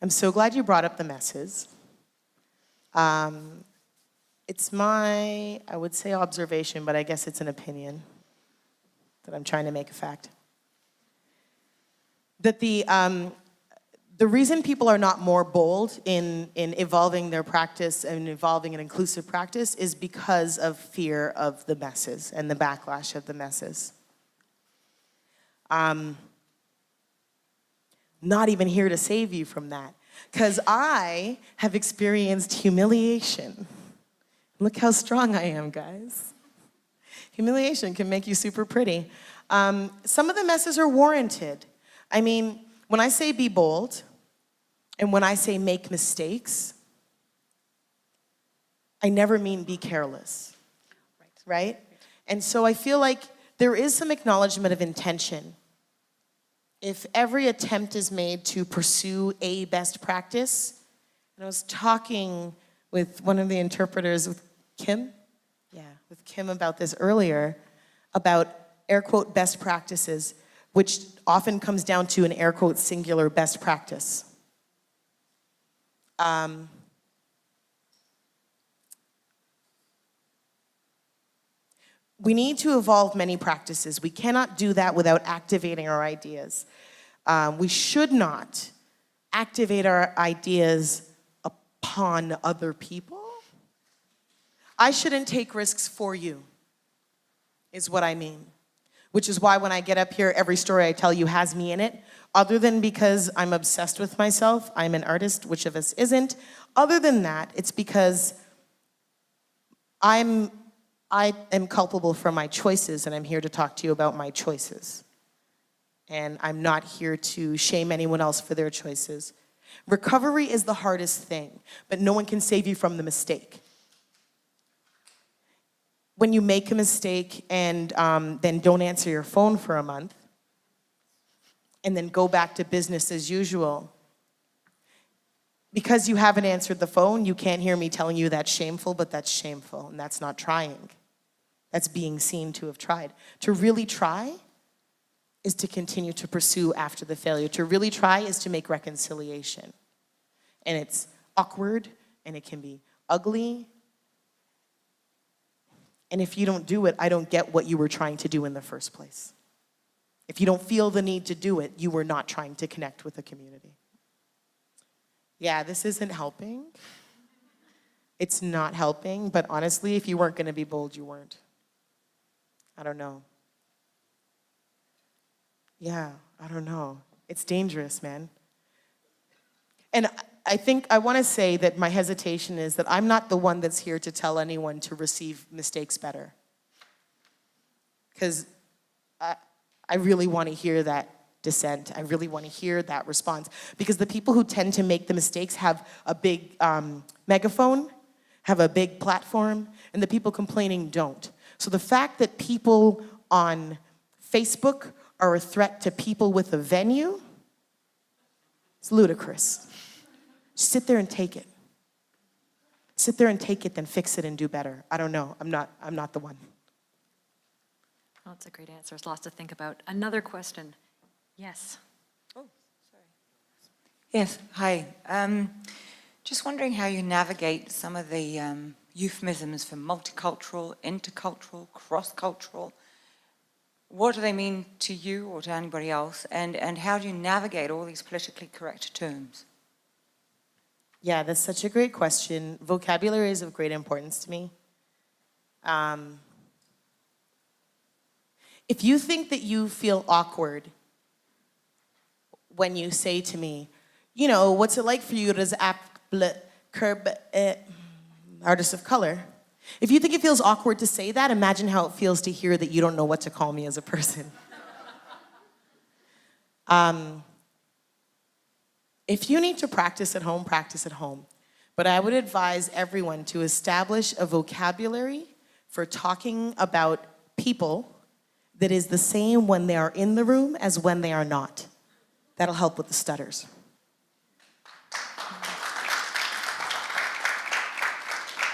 I'm so glad you brought up the messes. It's my, I would say observation, but I guess it's an opinion that I'm trying to make a fact. That the reason people are not more bold in evolving their practice and evolving an inclusive practice is because of fear of the messes and the backlash of the messes. Not even here to save you from that, because I have experienced humiliation. Look how strong I am, guys. Humiliation can make you super pretty. Some of the messes are warranted. I mean, when I say be bold, and when I say make mistakes, I never mean be careless, right? And so I feel like there is some acknowledgement of intention. If every attempt is made to pursue a best practice, and I was talking with one of the interpreters, with Kim? Yeah, with Kim about this earlier, about air quote best practices, which often comes down to an air quote singular best practice. We need to evolve many practices. We cannot do that without activating our ideas. We should not activate our ideas upon other people. I shouldn't take risks for you, is what I mean. Which is why when I get up here, every story I tell you has me in it. Other than because I'm obsessed with myself, I'm an artist, which of us isn't? Other than that, it's because I am culpable for my choices, and I'm here to talk to you about my choices. And I'm not here to shame anyone else for their choices. Recovery is the hardest thing, but no one can save you from the mistake. When you make a mistake and then don't answer your phone for a month, and then go back to business as usual, because you haven't answered the phone, you can't hear me telling you that's shameful, but that's shameful, and that's not trying. That's being seen to have tried. To really try is to continue to pursue after the failure. To really try is to make reconciliation. And it's awkward, and it can be ugly. And if you don't do it, I don't get what you were trying to do in the first place. If you don't feel the need to do it, you were not trying to connect with the community. Yeah, this isn't helping. It's not helping, but honestly, if you weren't going to be bold, you weren't. I don't know. Yeah, I don't know. It's dangerous, man. And I think I want to say that my hesitation is that I'm not the one that's here to tell anyone to receive mistakes better. Because I really want to hear that dissent. I really want to hear that response. Because the people who tend to make the mistakes have a big megaphone, have a big platform, and the people complaining don't. So the fact that people on Facebook are a threat to people with a venue, it's ludicrous. Sit there and take it. Sit there and take it, then fix it and do better. I don't know. I'm not the one. Well, that's a great answer. There's lots to think about. Another question. Yes. Oh, sorry. Yes, hi. Just wondering how you navigate some of the euphemisms for multicultural, intercultural, cross-cultural. What do they mean to you or to anybody else? And how do you navigate all these politically correct terms? Yeah, that's such a great question. Vocabulary is of great importance to me. If you think that you feel awkward when you say to me, you know, what's it like for you as artist of color? If you think it feels awkward to say that, imagine how it feels to hear that you don't know what to call me as a person. If you need to practice at home, practice at home. But I would advise everyone to establish a vocabulary for talking about people that is the same when they are in the room as when they are not. That'll help with the stutters.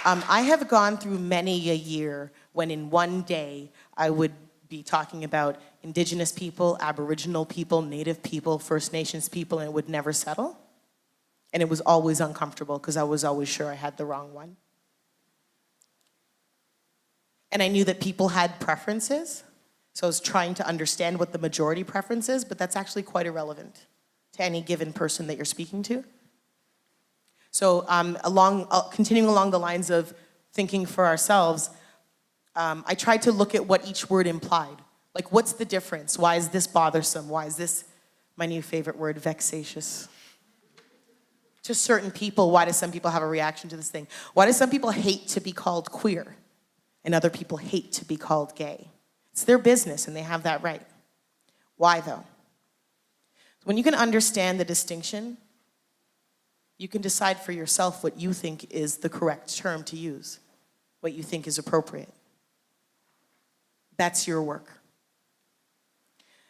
I have gone through many a year when in one day I would be talking about Indigenous people, Aboriginal people, Native people, First Nations people, and it would never settle. And it was always uncomfortable because I was always sure I had the wrong one. And I knew that people had preferences, so I was trying to understand what the majority preference is, but that's actually quite irrelevant to any given person that you're speaking to. So continuing along the lines of thinking for ourselves, I tried to look at what each word implied. Like, what's the difference? Why is this bothersome? Why is this, my new favorite word, vexatious? To certain people, why do some people have a reaction to this thing? Why do some people hate to be called queer and other people hate to be called gay? It's their business and they have that right. Why though? When you can understand the distinction, you can decide for yourself what you think is the correct term to use, what you think is appropriate. That's your work.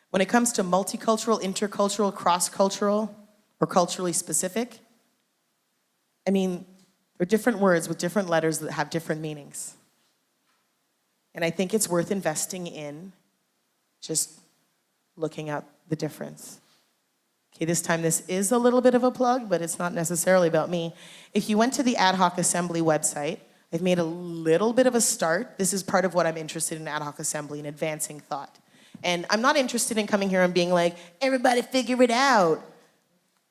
When it comes to multicultural, intercultural, cross-cultural, or culturally specific, I mean, they're different words with different letters that have different meanings. And I think it's worth investing in just looking up the difference. Okay, this time this is a little bit of a plug, but it's not necessarily about me. If you went to the Ad Hoc Assembly website, I've made a little bit of a start. This is part of what I'm interested in Ad Hoc Assembly, in advancing thought. And I'm not interested in coming here and being like, everybody figure it out.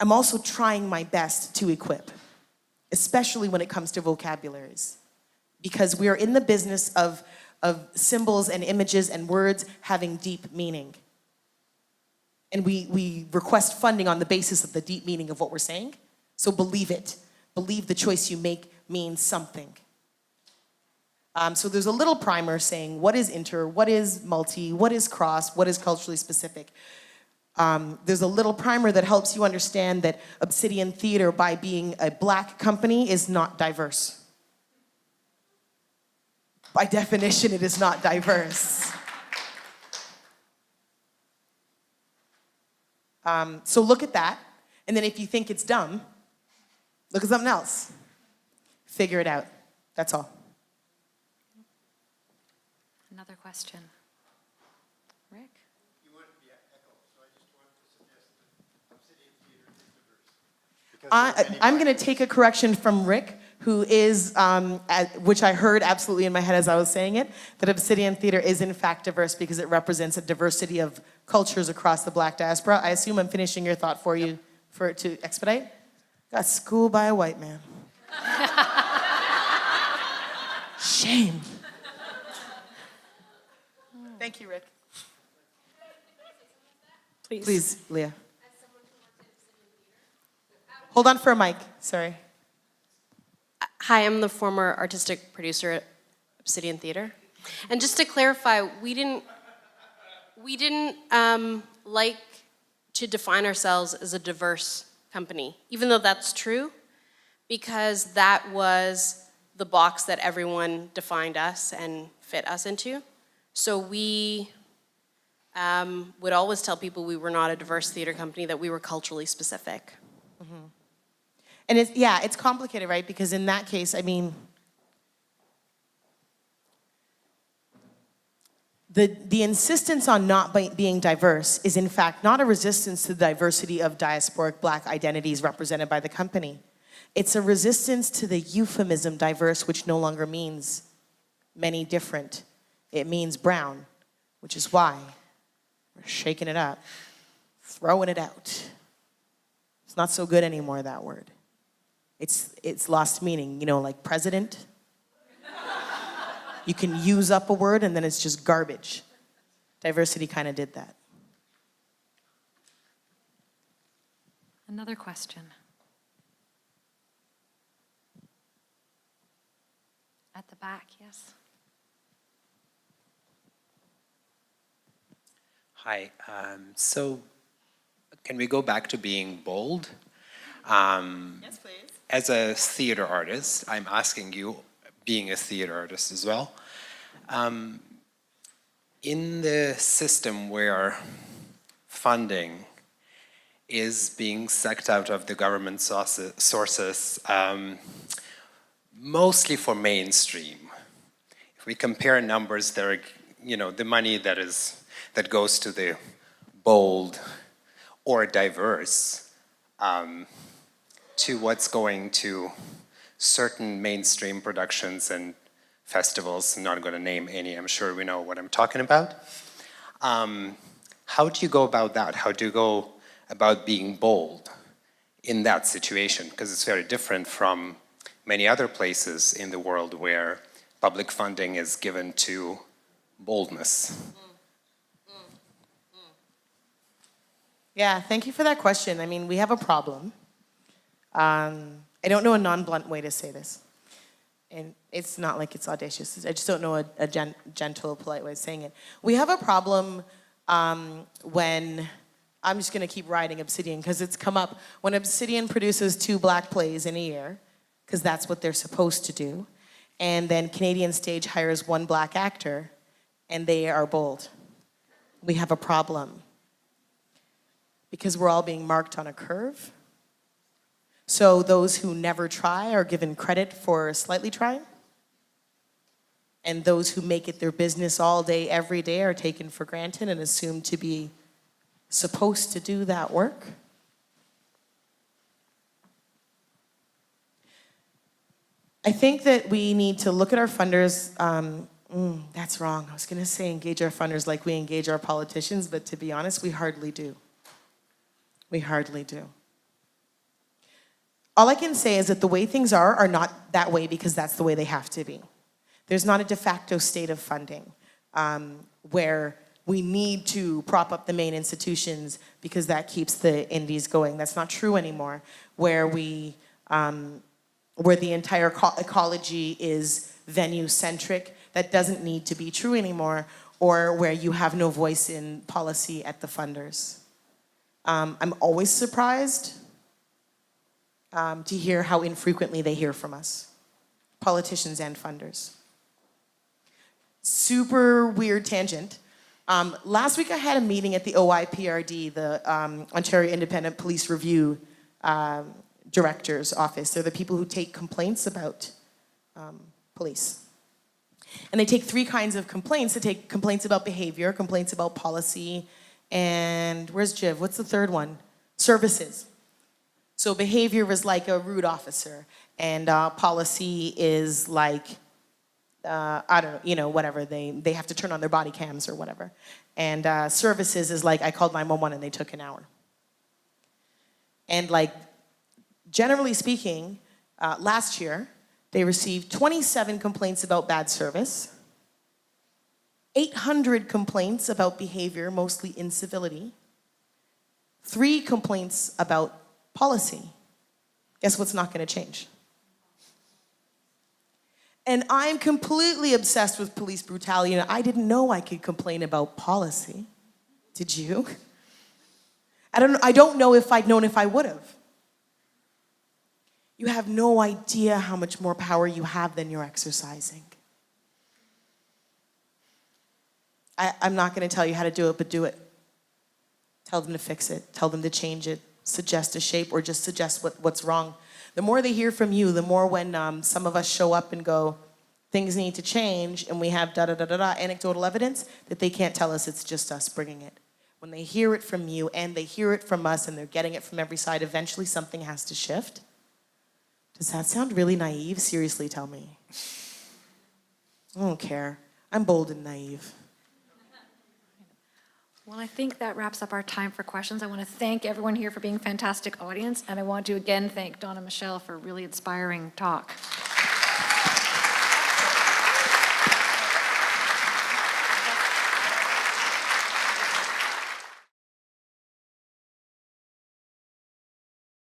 I'm also trying my best to equip, especially when it comes to vocabularies. Because we are in the business of symbols and images and words having deep meaning. And we request funding on the basis of the deep meaning of what we're saying. So believe it. Believe the choice you make means something. So there's a little primer saying what is inter, what is multi, what is cross, what is culturally specific. There's a little primer that helps you understand that Obsidian Theater, by being a Black company, is not diverse. By definition, it is not diverse. So look at that, and then if you think it's dumb, look at something else. Figure it out. That's all. Another question. Rick? You want to be echoed, so I just wanted to suggest that Obsidian Theater is diverse. I'm going to take a correction from Rick, who is, which I heard absolutely in my head as I was saying it, that Obsidian Theater is in fact diverse because it represents a diversity of cultures across the Black diaspora. I assume I'm finishing your thought for you to expedite. Got schooled by a white man. Shame. Thank you, Rick. Please, Leah. Hold on for a mic, sorry. Hi, I'm the former artistic producer at Obsidian Theater. And just to clarify, we didn't like to define ourselves as a diverse company, even though that's true, because that was the box that everyone defined us and fit us into. So we would always tell people we were not a diverse theater company, that we were culturally specific. Mm-hmm. And it's complicated, right? Because in that case, I mean, the insistence on not being diverse is in fact not a resistance to the diversity of diasporic Black identities represented by the company. It's a resistance to the euphemism diverse, which no longer means many different. It means brown, which is why we're shaking it up, throwing it out. It's not so good anymore, that word. It's lost meaning, you know, like president. You can use up a word and then it's just garbage. Diversity kind of did that. Another question. At the back, yes. Hi. So can we go back to being bold? Yes, please. as a theater artist, I'm asking you, being a theater artist as well, in the system where funding is being sucked out of the government sources, mostly for mainstream. If we compare numbers, there are, the money that goes to the bold or diverse, to what's going to certain mainstream productions and festivals. I'm not going to name any, I'm sure we know what I'm talking about. How do you go about that? How do you go about being bold in that situation? Because it's very different from many other places in the world where public funding is given to boldness. Yeah, thank you for that question. I mean, we have a problem. I don't know a non-blunt way to say this. And it's not like it's audacious. I just don't know a gentle, polite way of saying it. We have a problem when, I'm just going to keep riding Obsidian because it's come up, when Obsidian produces 2 black plays in a year, because that's what they're supposed to do, and then Canadian Stage hires 1 black actor, and they are bold. We have a problem. Because we're all being marked on a curve. So those who never try are given credit for slightly trying. And those who make it their business all day, every day are taken for granted and assumed to be supposed to do that work. I think that we need to look at our funders. That's wrong. I was going to say engage our funders like we engage our politicians, but to be honest, we hardly do. We hardly do. All I can say is that the way things are not that way because that's the way they have to be. There's not a de facto state of funding where we need to prop up the main institutions because that keeps the indies going. That's not true anymore. Where the entire ecology is venue-centric, that doesn't need to be true anymore, or where you have no voice in policy at the funders. I'm always surprised to hear how infrequently they hear from us, politicians and funders. Super weird tangent. Last week I had a meeting at the OIPRD, the Ontario Independent Police Review Director's Office. They're the people who take complaints about police. And they take 3 kinds of complaints. They take complaints about behavior, complaints about policy, and where's Jiv? What's the third one? Services. So behavior is like a rude officer, and policy is like, I don't know, whatever. They have to turn on their body cams or whatever. And services is like, I called 911 and they took an hour. And like, generally speaking, last year, they received 27 complaints about bad service, 800 complaints about behavior, mostly incivility, 3 complaints about policy. Guess what's not going to change? And I'm completely obsessed with police brutality, and I didn't know I could complain about policy. Did you? I don't know if I'd known if I would have. You have no idea how much more power you have than you're exercising. I'm not going to tell you how to do it, but do it. Tell them to fix it. Tell them to change it. Suggest a shape or just suggest what's wrong. The more they hear from you, the more when some of us show up and go, things need to change, and we have anecdotal evidence, that they can't tell us it's just us bringing it. When they hear it from you and they hear it from us and they're getting it from every side, eventually something has to shift. Does that sound really naive? Seriously, tell me. I don't care. I'm bold and naive. Well, I think that wraps up our time for questions. I want to thank everyone here for being a fantastic audience, and I want to again thank Donna-Michelle for a really inspiring talk.